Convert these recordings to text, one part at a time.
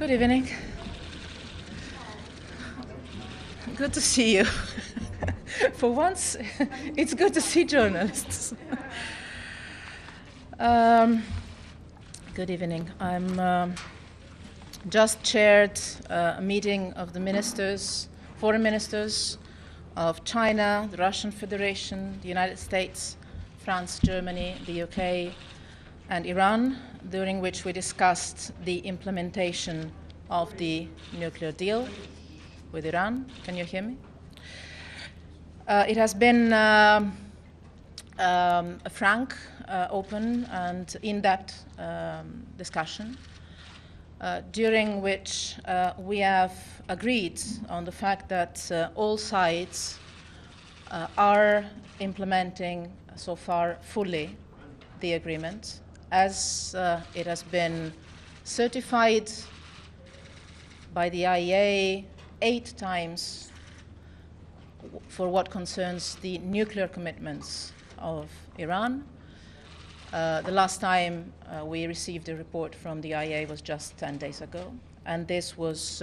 Good evening. Good to see you. For once, it's good to see journalists. Good evening. I'm just chaired a meeting of the ministers, foreign ministers of China, the Russian Federation, the United States, France, Germany, the UK, and Iran, during which we discussed the implementation of the nuclear deal with Iran. Can you hear me? It has been a frank, open, and in-depth discussion, during which we have agreed on the fact that all sides are implementing so far fully the agreement, as it has been certified by the IAEA 8 times for what concerns the nuclear commitments of Iran. The last time we received a report from the IAEA was just 10 days ago, and this was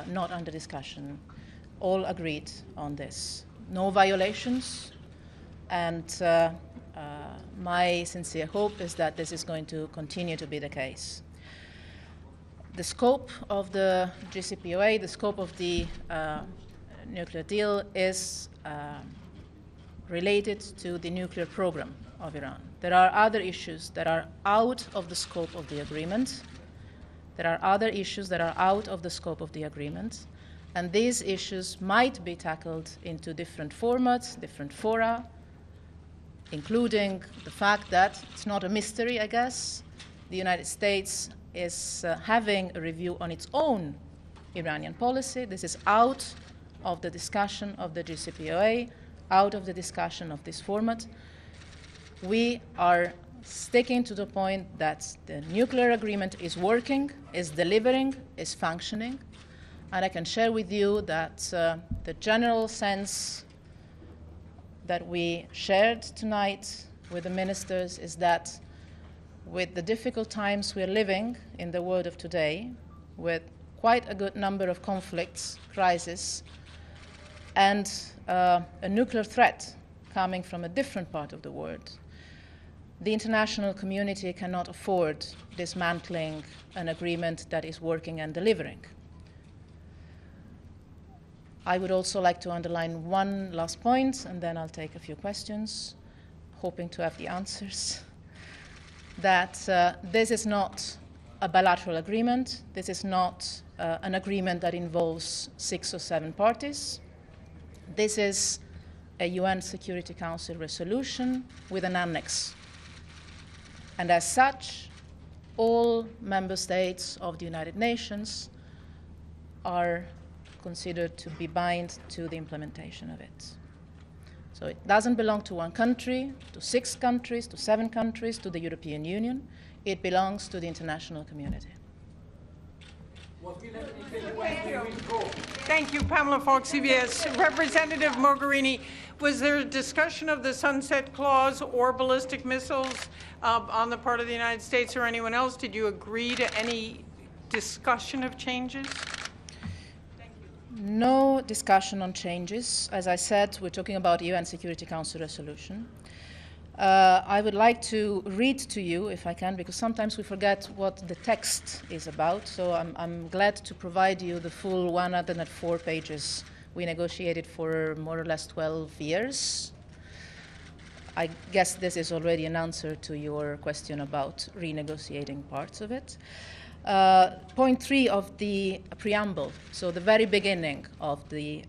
not under discussion. All agreed on this. No violations, and my sincere hope is that this is going to continue to be the case. The scope of the JCPOA, the scope of the nuclear deal is related to the nuclear program of Iran. There are other issues that are out of the scope of the agreement. There are other issues that are out of the scope of the agreement, and these issues might be tackled into different formats, different fora, including the fact that it's not a mystery, I guess. The United States is having a review on its own Iranian policy. This is out of the discussion of the JCPOA, out of the discussion of this format. We are sticking to the point that the nuclear agreement is working, is delivering, is functioning. And I can share with you that the general sense that we shared tonight with the ministers is that with the difficult times we're living in the world of today, with quite a good number of conflicts, crises, and a nuclear threat coming from a different part of the world, the international community cannot afford dismantling an agreement that is working and delivering. I would also like to underline one last point, and then I'll take a few questions, hoping to have the answers, that this is not a bilateral agreement. This is not an agreement that involves 6 or 7 parties. This is a UN Security Council resolution with an annex. And as such, all member states of the United Nations are considered to be bound to the implementation of it. So it doesn't belong to one country, to 6 countries, to 7 countries, to the European Union. It belongs to the international community. Thank you, Pamela Fox, CBS. Representative Mogherini, was there a discussion of the sunset clause or ballistic missiles on the part of the United States or anyone else? Did you agree to any discussion of changes? No discussion on changes. As I said, we're talking about UN Security Council resolution. I would like to read to you, if I can, because sometimes we forget what the text is about. So I'm glad to provide you the full 104 pages. We negotiated for more or less 12 years. I guess this is already an answer to your question about renegotiating parts of it. Point 3 of the preamble, so the very beginning of the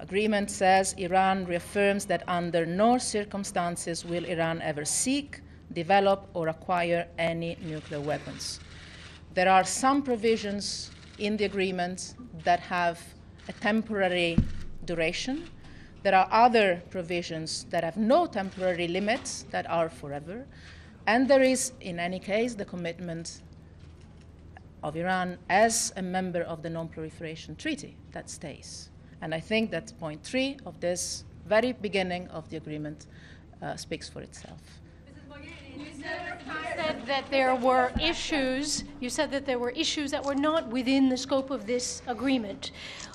agreement says, Iran reaffirms that under no circumstances will Iran ever seek, develop, or acquire any nuclear weapons. There are some provisions in the agreement that have a temporary duration. There are other provisions that have no temporary limits, that are forever. And there is, in any case, the commitment of Iran as a member of the Non-Proliferation Treaty that stays. And I think that point 3 of this very beginning of the agreement speaks for itself. Mrs. Mogherini, said that there were issues. You said that there were issues that were not within the scope of this agreement.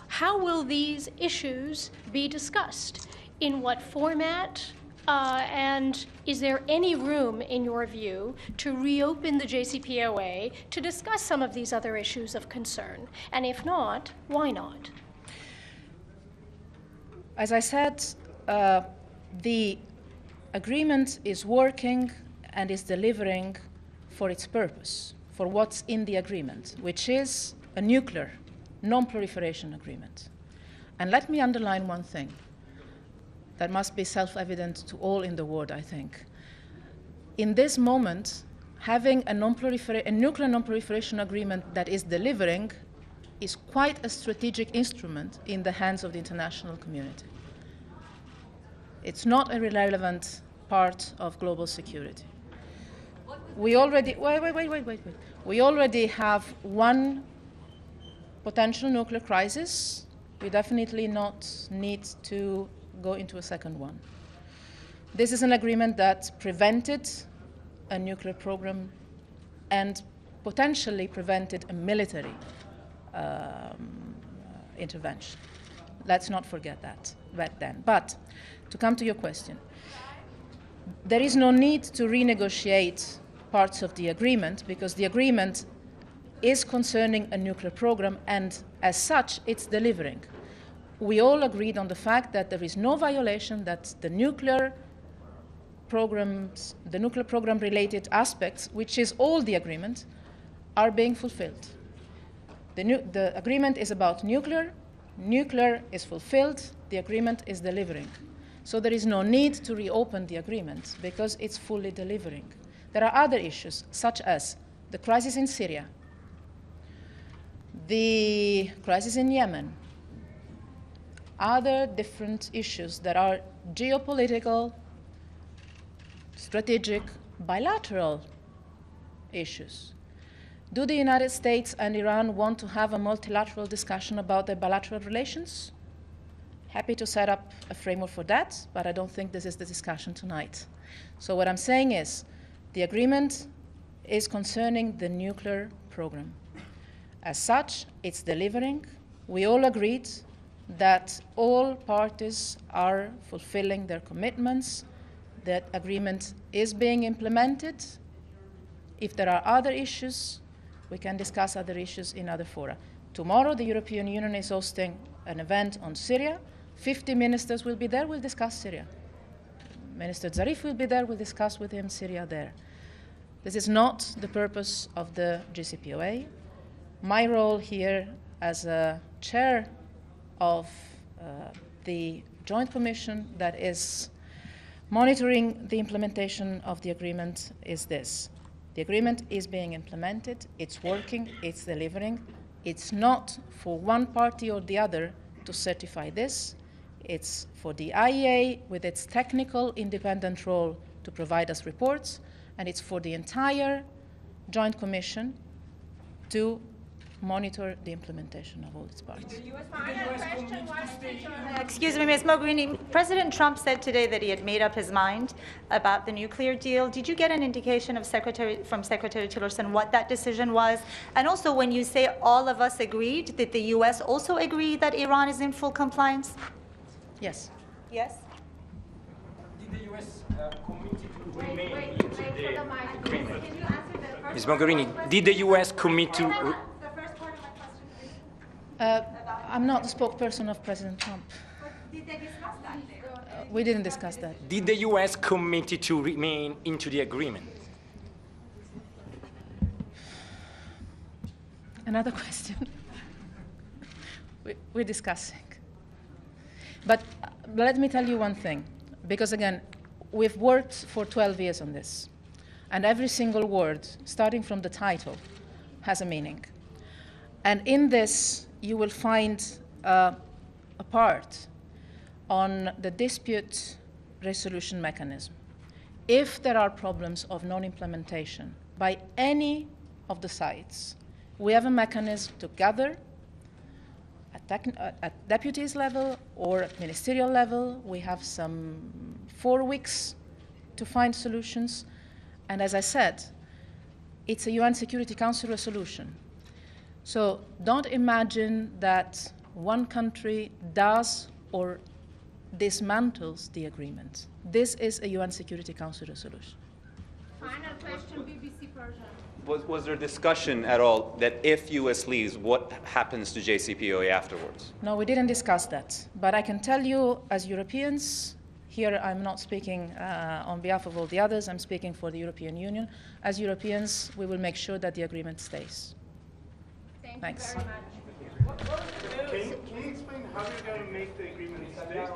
How will these issues be discussed? In what format? And is there any room, in your view, to reopen the JCPOA to discuss some of these other issues of concern? And if not, why not? As I said, the agreement is working and is delivering for its purpose, for what's in the agreement, which is a nuclear non-proliferation agreement. And let me underline one thing that must be self-evident to all in the world, I think. In this moment, having a nuclear non-proliferation agreement that is delivering is quite a strategic instrument in the hands of the international community. It's not a irrelevant part of global security. We already, wait. We already have one potential nuclear crisis. We definitely not need to go into a second one. This is an agreement that prevented a nuclear program and potentially prevented a military intervention. Let's not forget that back then. But to come to your question, there is no need to renegotiate parts of the agreement because the agreement is concerning a nuclear program and as such it's delivering. We all agreed on the fact that there is no violation, that the nuclear program related aspects, which is all the agreement, are being fulfilled. The agreement is about nuclear is fulfilled, the agreement is delivering. So there is no need to reopen the agreement because it's fully delivering. There are other issues, such as the crisis in Syria, the crisis in Yemen, other different issues that are geopolitical, strategic, bilateral issues. Do the United States and Iran want to have a multilateral discussion about their bilateral relations? Happy to set up a framework for that, but I don't think this is the discussion tonight. So what I'm saying is the agreement is concerning the nuclear program. As such, it's delivering. We all agreed that all parties are fulfilling their commitments. That agreement is being implemented. If there are other issues, we can discuss other issues in other fora. Tomorrow, the European Union is hosting an event on Syria. 50 ministers will be there, we'll discuss Syria. Minister Zarif will be there, we'll discuss with him Syria there. This is not the purpose of the JCPOA. My role here as a chair of the Joint Commission that is monitoring the implementation of the agreement is this. The agreement is being implemented, it's working, it's delivering. It's not for one party or the other to certify this. It's for the IEA with its technical independent role to provide us reports, and it's for the entire Joint Commission to monitor the implementation of all its parts. Excuse me, Ms. Mogherini. President Trump said today that he had made up his mind about the nuclear deal. Did you get an indication of from Secretary Tillerson what that decision was? And also, when you say all of us agreed, did the U.S. also agree that Iran is in full compliance? Yes. Yes? Did the U.S. commit to remain into the agreement? Ms. Mogherini, did the U.S. commit to... I'm not the spokesperson of President Trump. Did they discuss that? We didn't discuss that. Did the U.S. commit to remain into the agreement? Another question. We're discussing. But let me tell you one thing, because again, we've worked for 12 years on this, and every single word, starting from the title, has a meaning. And in this, you will find a part on the dispute resolution mechanism. If there are problems of non-implementation by any of the sides, we have a mechanism to gather at deputies level or at ministerial level. We have some 4 weeks to find solutions, And as I said, it's a UN Security Council resolution. So don't imagine that one country does or dismantles the agreement. This is a UN Security Council resolution. Final question, BBC Persian. Was there discussion at all that if US leaves, what happens to JCPOA afterwards? No, we didn't discuss that. But I can tell you, as Europeans, here I'm not speaking on behalf of all the others, I'm speaking for the European Union. As Europeans, we will make sure that the agreement stays. Thanks. Very much. Can you explain how you're going to make the agreement stay?